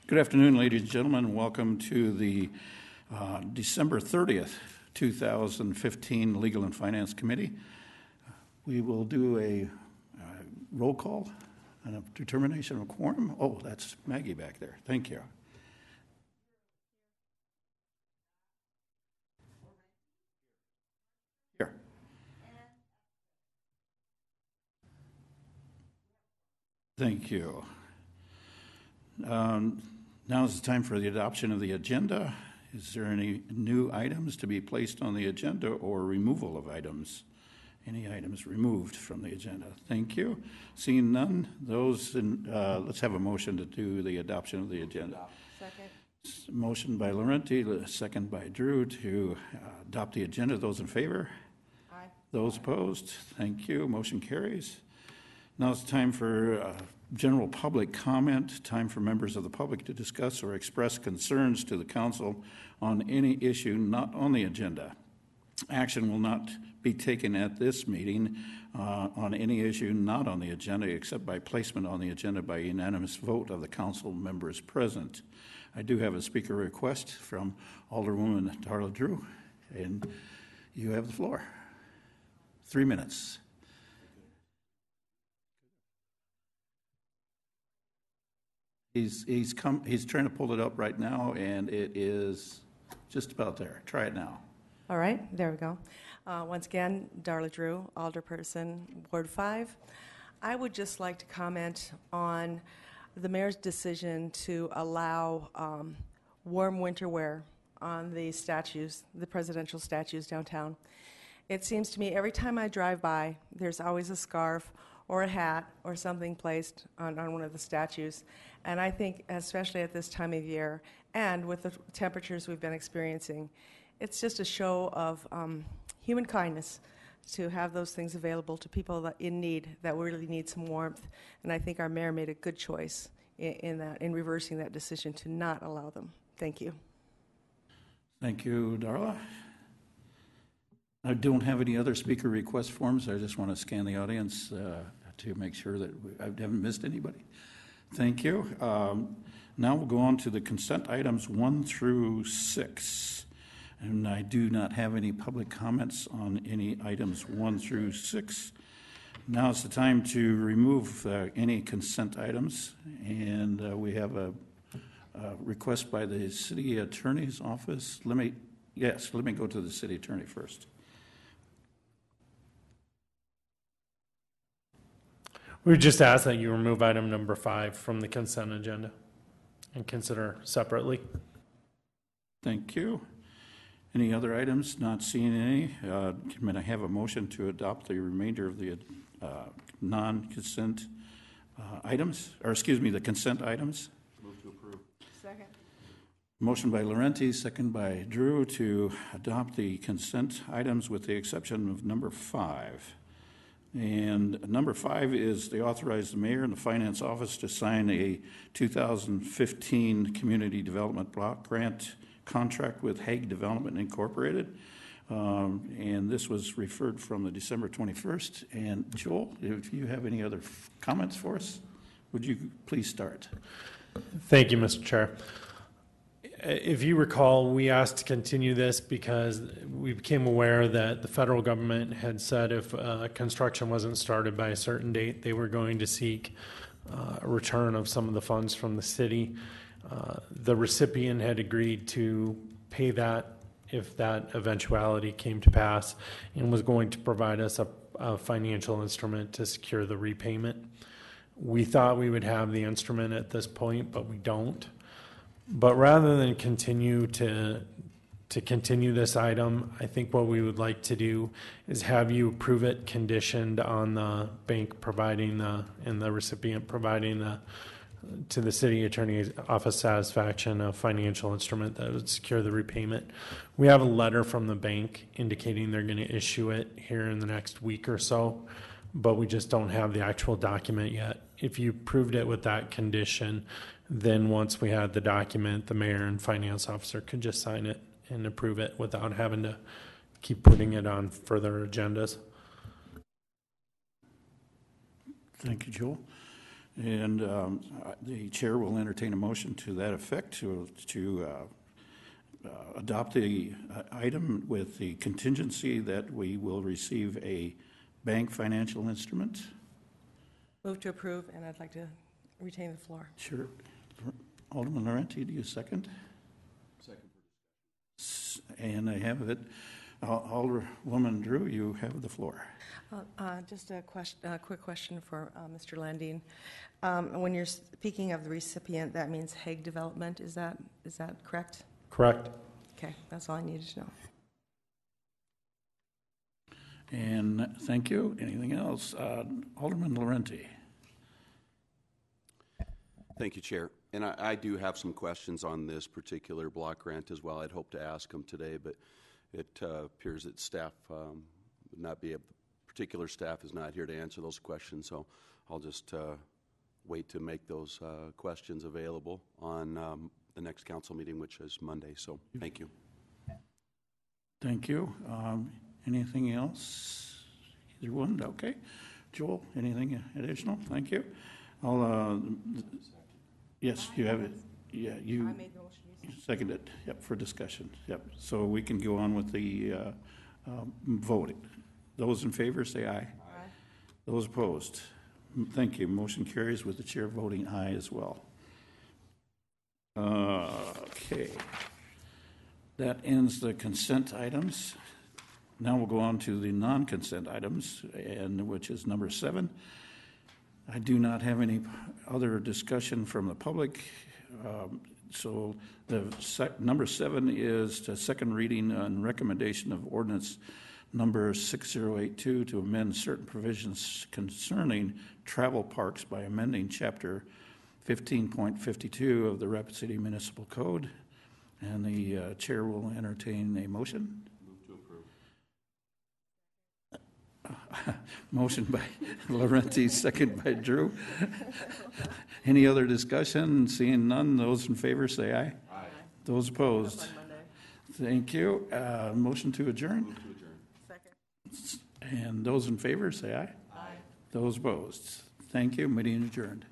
Good afternoon, ladies and gentlemen. Welcome to the December 30th, 2015 Legal and Finance Committee. We will do a roll call and a determination of quorum. Oh, that's Maggie back there. Thank you. Here. Thank you. Now is the time for the adoption of the agenda. Is there any new items to be placed on the agenda or removal of items? Any items removed from the agenda? Thank you. Seeing none, let's have a motion to do the adoption of the agenda. Second. Motion by Laurenti, second by Drew to adopt the agenda. Those in favor? Aye. Those opposed? Thank you. Motion carries. Now it's time for general public comment, time for members of the public to discuss or express concerns to the council on any issue not on the agenda. Action will not be taken at this meeting on any issue not on the agenda except by placement on the agenda by unanimous vote of the council members present. I do have a speaker request from Alderwoman Darla Drew, and you have the floor. 3 minutes. He's trying to pull it up right now, and it is just about there. Try it now. All right, there we go. Once again, Darla Drew, Alderperson, Ward 5. I would just like to comment on the mayor's decision to allow warm winter wear on the statues, the presidential statues downtown. It seems to me every time I drive by, there's always a scarf or a hat or something placed on one of the statues. And I think, especially at this time of year, and with the temperatures we've been experiencing, it's just a show of human kindness to have those things available to people that in need, that really need some warmth. And I think our mayor made a good choice in reversing that decision to not allow them. Thank you. Thank you, Darla. I don't have any other speaker request forms. I just want to scan the audience to make sure that I haven't missed anybody. Thank you. Now we'll go on to the consent items 1 through 6. And I do not have any public comments on any items 1 through 6. Now it's the time to remove any consent items. And we have a request by the city attorney's office. Let me go to the city attorney first. We would just ask that you remove item number 5 from the consent agenda and consider separately. Thank you. Any other items? Not seeing any. Can I have a motion to adopt the remainder of the non-consent items, or excuse me, the consent items? Move to approve. Second. Motion by Laurenti, second by Drew to adopt the consent items with the exception of number 5. And number 5 is to authorize the mayor and the finance office to sign a 2015 community development block grant contract with Hague Development Incorporated. And this was referred from the December 21st. And Joel, if you have any other comments for us, would you please start? Thank you, Mr. Chair. If you recall, we asked to continue this because we became aware that the federal government had said if construction wasn't started by a certain date, they were going to seek a return of some of the funds from the city. The recipient had agreed to pay that if that eventuality came to pass and was going to provide us a financial instrument to secure the repayment. We thought we would have the instrument at this point, but we don't. But rather than continue to continue this item, I think what we would like to do is have you approve it conditioned on the bank providing and the recipient providing to the city attorney's office satisfaction a financial instrument that would secure the repayment. We have a letter from the bank indicating they're going to issue it here in the next week or so, but we just don't have the actual document yet. If you approved it with that condition, then once we had the document, the mayor and finance officer could just sign it and approve it without having to keep putting it on further agendas. Thank you, Joel. And the chair will entertain a motion to that effect to adopt the item with the contingency that we will receive a bank financial instrument. Move to approve, and I'd like to retain the floor. Sure. Alderman Laurenti, do you second? Second. And I have it. Alderwoman Drew, you have the floor. Just a quick question for Mr. Landine. When you're speaking of the recipient, that means Hague Development. Is that correct? Correct. Okay, that's all I needed to know. And thank you. Anything else? Alderman Laurenti. Thank you, Chair. And I do have some questions on this particular block grant as well. I'd hope to ask them today, but it appears that staff would not be able, particular staff is not here to answer those questions, so I'll just wait to make those questions available on the next council meeting, which is Monday. So thank you. Thank you. Anything else? Either one? Okay. Joel, anything additional? Thank you. Yes, you have it. Yeah, you. I made the motion. You seconded. Yep, for discussion. Yep. So we can go on with the voting. Those in favor say aye. Aye. Those opposed? Thank you. Motion carries with the chair voting aye as well. Okay. That ends the consent items. Now we'll go on to the non-consent items, and which is number 7. I do not have any other discussion from the public. So the number 7 is the second reading and recommendation of ordinance number 6082 to amend certain provisions concerning travel parks by amending chapter 15.52 of the Rapid City Municipal Code. And the chair will entertain a motion. Move to approve. Motion by Laurenti, second by Drew. Any other discussion? Seeing none, those in favor say aye. Aye. Those opposed? Thank you. Motion to adjourn. Move to adjourn. Second. And those in favor say aye. Aye. Those opposed? Thank you. Meeting adjourned.